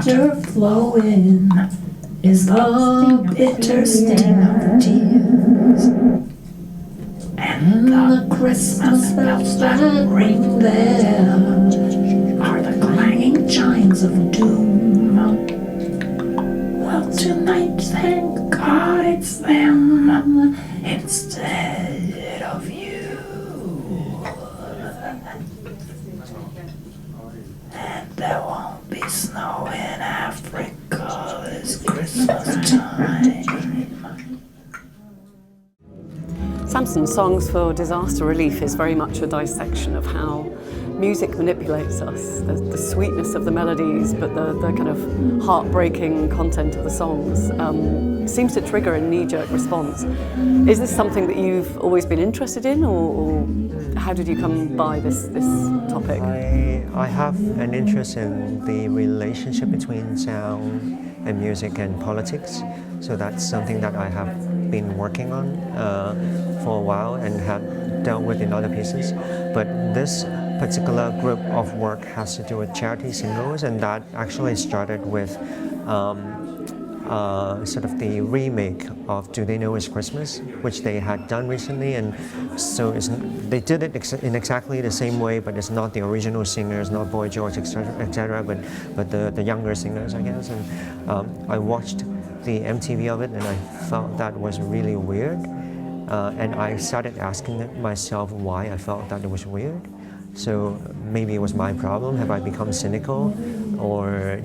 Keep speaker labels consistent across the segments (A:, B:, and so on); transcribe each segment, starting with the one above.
A: water flowing is the bitter sting of the tears, and the Christmas bells that ring there are the clanging chimes of doom. Well, tonight, thank God it's them instead of you. And there won't be snow in Africa this Christmas time.
B: Samson's Songs for Disaster Relief is very much a dissection of how music manipulates us, the sweetness of the melodies, but the kind of heartbreaking content of the songs seems to trigger a knee-jerk response. Is this something that you've always been interested in, or how did you come by this topic?
C: I have an interest in the relationship between sound and music and politics, so that's something that I have been working on for a while and have dealt with in other pieces. But this particular group of work has to do with charity singles, and that actually started with sort of the remake of Do They Know It's Christmas, which they had done recently, and so they did it in exactly the same way, but it's not the original singers, not Boy George, etc., but the younger singers, I guess. And I watched the MTV of it, and I felt that was really weird, and I started asking myself why I felt that it was weird. So maybe it was my problem. Have I become cynical, or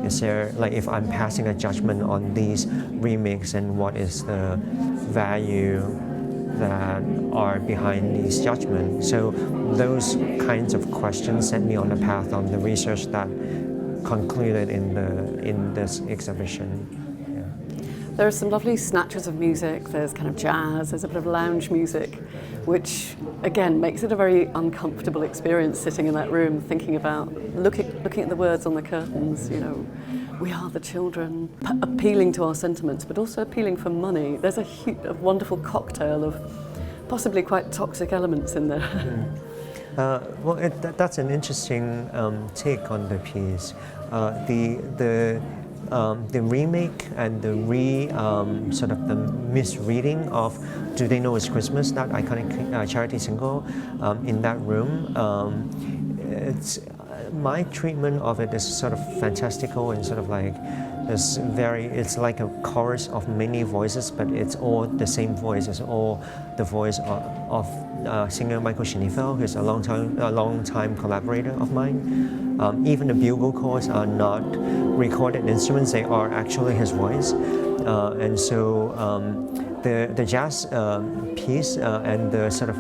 C: is there, like, if I'm passing a judgment on these remakes, and what is the value that are behind these judgments? So those kinds of questions set me on the path on the research that concluded in this exhibition.
B: There are some lovely snatches of music. There's kind of jazz, there's a bit of lounge music, which again makes it a very uncomfortable experience sitting in that room, thinking about looking at the words on the curtains. We are the children, appealing to our sentiments, but also appealing for money. There's a wonderful cocktail of possibly quite toxic elements in there.
C: Well, that's an interesting take on the piece. The remake and the sort of the misreading of Do They Know It's Christmas, that iconic charity single, in that room, it's my treatment of it is sort of fantastical and sort of like this it's like a chorus of many voices, but it's all the same voice. It's all the voice of singer Michael Schneefeld, who's a long time collaborator of mine. Even the bugle calls are not recorded instruments; they are actually his voice. And so the jazz piece and the sort of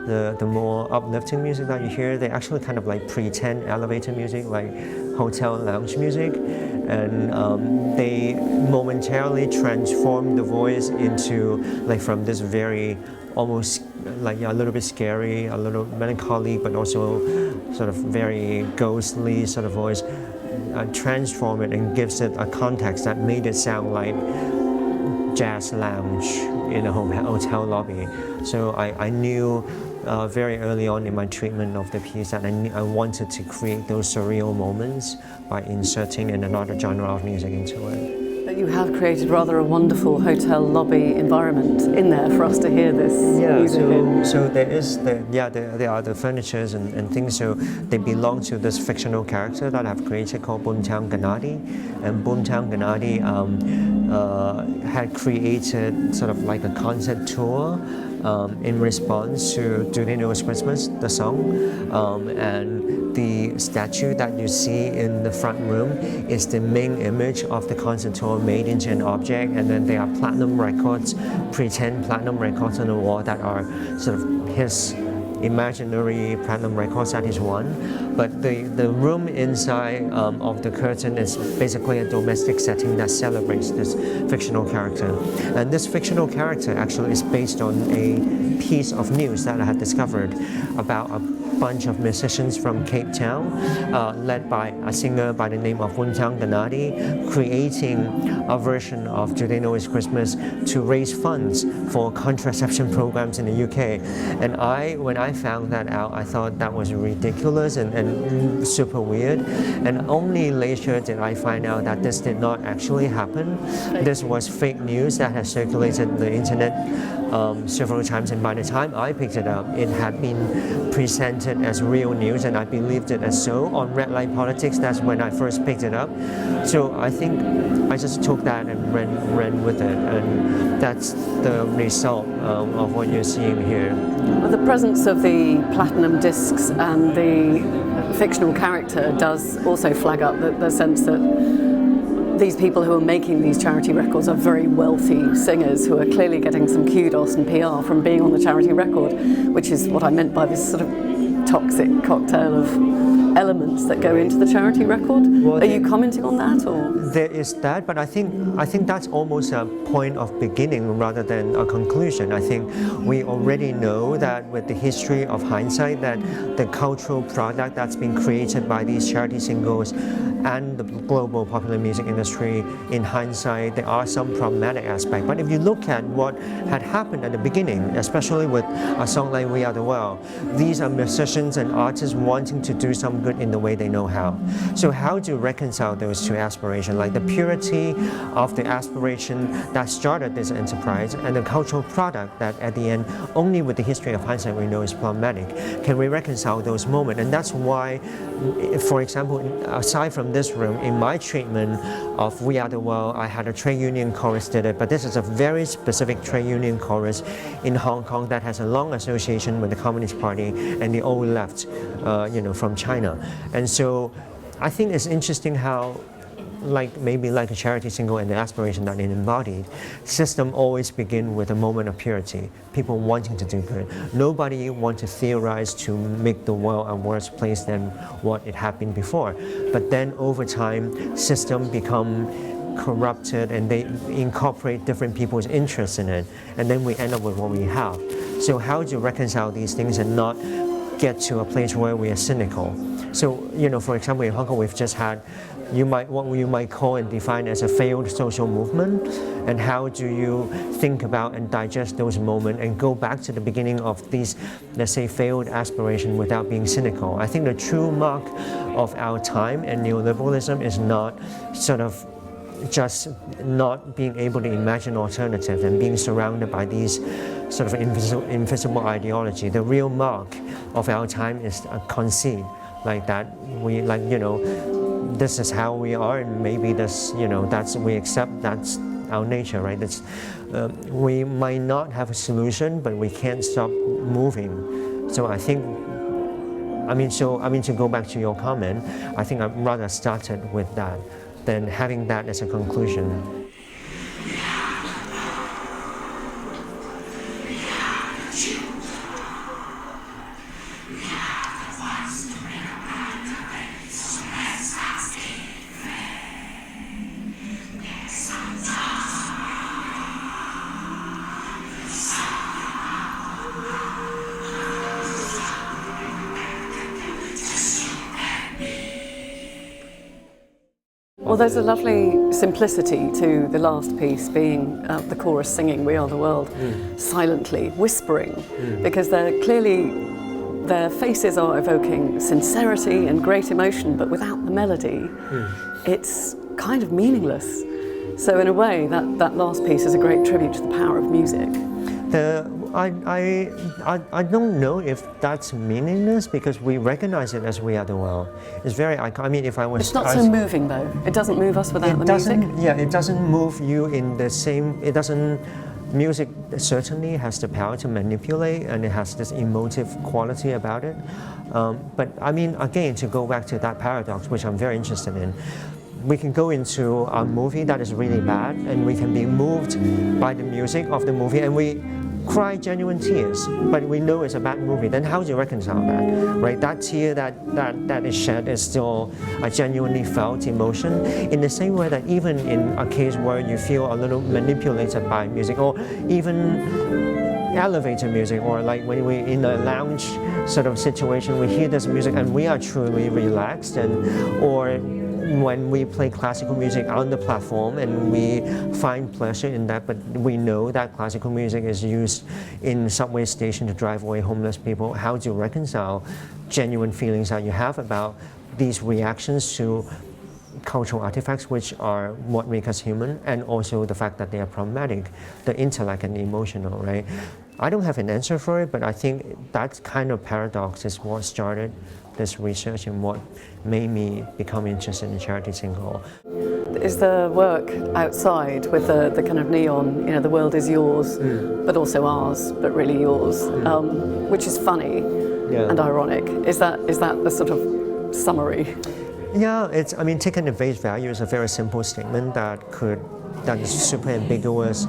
C: the more uplifting music that you hear, they actually kind of like pretend elevator music, like hotel lounge music, and they momentarily transform the voice into, like, from this very almost like a little bit scary, a little melancholy, but also sort of very ghostly sort of voice, transform it and gives it a context that made it sound like jazz lounge in a hotel lobby. So I knew very early on in my treatment of the piece that I wanted to create those surreal moments by inserting another genre of music into it.
B: But you have created rather a wonderful hotel lobby environment in there for us to hear this music in.
C: So there are the furnitures and things, so they belong to this fictional character that I've created called Boomtown Gennady, and Boomtown Gennady had created sort of like a concert tour in response to Do They Know It's Christmas, the song, and the statue that you see in the front room is the main image of the concert tour made into an object, and then there are platinum records, pretend platinum records on the wall that are sort of his imaginary platinum records that he's won. But the room inside of the curtain is basically a domestic setting that celebrates this fictional character. And this fictional character actually is based on a piece of news that I had discovered about bunch of musicians from Cape Town, led by a singer by the name of Donati, creating a version of Do They Know It's Christmas to raise funds for contraception programs in the UK. And when I found that out, I thought that was ridiculous and super weird. And only later did I find out that this did not actually happen. This was fake news that has circulated the internet several times, and by the time I picked it up, it had been presented as real news, and I believed it as so. On Red Light Politics, that's when I first picked it up. So I think I just took that and ran with it, and that's the result of what you're seeing here.
B: Well, the presence of the platinum discs and the fictional character does also flag up the sense that these people who are making these charity records are very wealthy singers who are clearly getting some kudos and PR from being on the charity record, which is what I meant by this sort of toxic cocktail of elements that go into the charity record. Well, are you commenting on that, or?
C: There is that, but I think that's almost a point of beginning rather than a conclusion. I think we already know that with the history of hindsight, that the cultural product that's been created by these charity singles and the global popular music industry, in hindsight, there are some problematic aspects. But if you look at what had happened at the beginning, especially with a song like We Are the World, these are musicians and artists wanting to do some good in the way they know how. So how do you reconcile those two aspirations, like the purity of the aspiration that started this enterprise and the cultural product that at the end, only with the history of hindsight we know is problematic? Can we reconcile those moments? And that's why, for example, aside from this room, in my treatment of We Are the World, I had a trade union chorus did it, but this is a very specific trade union chorus in Hong Kong that has a long association with the Communist Party and the old left, from China. And so I think it's interesting how, maybe like a charity single and the aspiration that it embodied, system always begin with a moment of purity, people wanting to do good. Nobody wants to theorize to make the world a worse place than what it had been before. But then over time, system become corrupted and they incorporate different people's interests in it, and then we end up with what we have. So how do you reconcile these things and not get to a place where we are cynical? So, for example, in Hong Kong, we've just had what you might call and define as a failed social movement, and how do you think about and digest those moments and go back to the beginning of these, let's say, failed aspiration without being cynical? I think the true mark of our time and neoliberalism is not sort of just not being able to imagine alternative and being surrounded by these sort of invisible ideology. The real mark of our time is a conceit like that. This is how we are, and maybe this, we accept that's our nature, right? We might not have a solution, but we can't stop moving. So I think, to go back to your comment, I think I'd rather started with that than having that as a conclusion.
B: Well, there's a lovely simplicity to the last piece, being the chorus singing We Are the World, silently, whispering, because their faces are evoking sincerity and great emotion, but without the melody, it's kind of meaningless. So in a way, that last piece is a great tribute to the power of music.
C: I don't know if that's meaningless, because we recognize it as We Are the World. It's very, if I was...
B: It's not so moving though. It doesn't move us without the music.
C: Yeah, it doesn't move you in the same, music certainly has the power to manipulate, and it has this emotive quality about it. But again, to go back to that paradox, which I'm very interested in, we can go into a movie that is really bad, and we can be moved by the music of the movie, and we cry genuine tears, but we know it's a bad movie. Then how do you reconcile that, right? That tear that is shed is still a genuinely felt emotion, in the same way that even in a case where you feel a little manipulated by music, or even elevator music, or like when we're in a lounge sort of situation, we hear this music and we are truly relaxed, or when we play classical music on the platform and we find pleasure in that, but we know that classical music is used in subway station to drive away homeless people. How do you reconcile genuine feelings that you have about these reactions to cultural artifacts, which are what make us human, and also the fact that they are problematic, the intellect and emotional, right? I don't have an answer for it, but I think that kind of paradox is what started this research and what made me become interested in charity single.
B: Is the work outside with the kind of neon, the world is yours, but also ours, but really yours, which is funny and ironic. Is that the sort of summary?
C: Yeah, taken at face value is a very simple statement that is super ambiguous,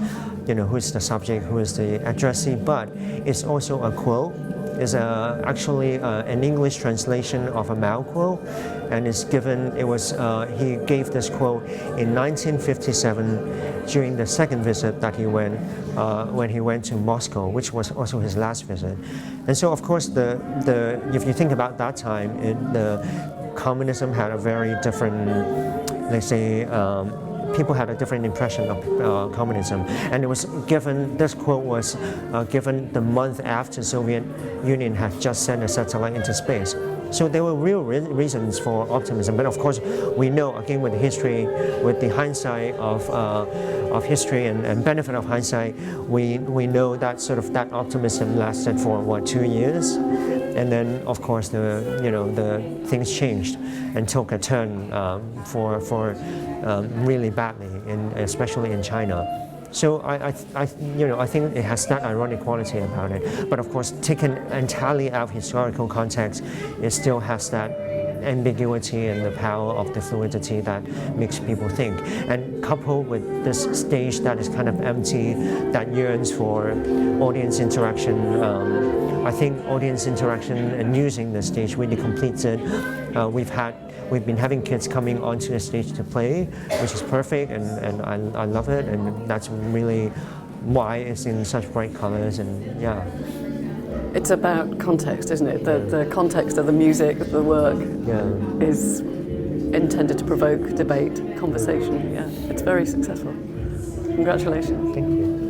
C: who's the subject, who is the addressee, but it's also a quote. It's actually an English translation of a Mao quote, and he gave this quote in 1957 during the second visit that he went when he went to Moscow, which was also his last visit. And so, of course, if you think about that time, the communism had a very different, let's say, people had a different impression of communism, and this quote was given the month after Soviet Union had just sent a satellite into space. So there were real reasons for optimism, but of course we know, again, with the hindsight of history and benefit of hindsight, we know that sort of that optimism lasted for 2 years, and then of course the things changed and took a turn for really badly, especially in China. So I think it has that ironic quality about it. But of course, taken entirely out of historical context, it still has that ambiguity and the power of the fluidity that makes people think. And coupled with this stage that is kind of empty, that yearns for audience interaction, I think audience interaction and using the stage really completes it. We've been having kids coming onto the stage to play, which is perfect, and I love it, and that's really why it's in such bright colors, and yeah.
B: It's about context, isn't it? The context of the music, of the work, is intended to provoke debate, conversation. Yeah, it's very successful. Congratulations.
C: Thank you.